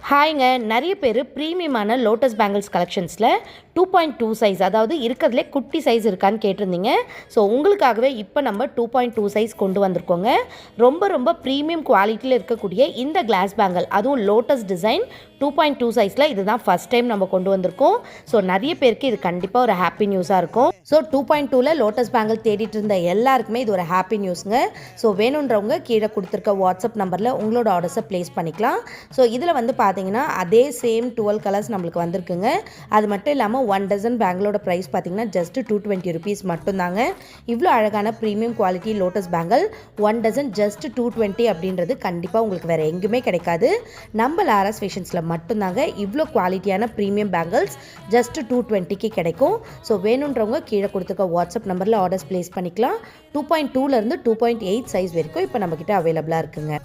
ஹாய்ங்க, நிறைய பேர் ப்ரீமியமான lotus bangles கலெக்ஷன்ஸில் 2.2 size, அதாவது இருக்கிறதுலே குட்டி சைஸ் இருக்கான்னு கேட்டிருந்தீங்க. ஸோ உங்களுக்காகவே இப்போ நம்ம 2.2 சைஸ் கொண்டு வந்திருக்கோங்க. ரொம்ப ரொம்ப ப்ரீமியம் குவாலிட்டியில் இருக்கக்கூடிய இந்த கிளாஸ் பேங்கிள், அதுவும் லோட்டஸ் டிசைன் 2.2 சைஸில் இதுதான் ஃபஸ்ட் டைம் நம்ம கொண்டு வந்திருக்கோம். ஸோ நிறைய பேருக்கு இது கண்டிப்பாக ஒரு ஹாப்பி நியூஸாக இருக்கும். ஸோ 2.2ல் லோட்டஸ் பேங்கிள் தேடிட்டு இருந்த எல்லாருக்குமே இது ஒரு ஹாப்பி நியூஸுங்க. ஸோ வேணுன்றவங்க கீழே கொடுத்துருக்க வாட்ஸ்அப் நம்பரில் உங்களோட ஆர்டர்ஸை ப்ளேஸ் பண்ணிக்கலாம். ஸோ இதில் வந்து பார்த்தீங்கன்னா அதே சேம் 12 கலர்ஸ் நம்மளுக்கு வந்திருக்குங்க. அது மட்டும் இல்லாமல் 1 டசன் பேங்கிளோட ப்ரைஸ் பார்த்தீங்கன்னா ஜஸ்ட் 220 ருபீஸ் மட்டும்தாங்க. இவ்வளோ அழகான premium quality lotus bangle 1 dozen just 220 அப்படின்றது கண்டிப்பாக உங்களுக்கு வேறு எங்கேயுமே கிடைக்காது. நம்ம லாரஸ் ஃபேஷன்ஸில் மட்டும்தாங்க இவ்வளோ குவாலிட்டியான ப்ரீமியம் பேங்கிள்ஸ் ஜஸ்ட் 220க்கு கிடைக்கும். ஸோ வேணுன்றவங்க கீழே கொடுத்துருக்க வாட்ஸ்அப் நம்பரில் ஆர்டர்ஸ் ப்ளேஸ் பண்ணிக்கலாம். 2.2லேருந்து 2.8 சைஸ் வரைக்கும் இப்போ நம்மக்கிட்ட அவைலபிளாக இருக்குங்க.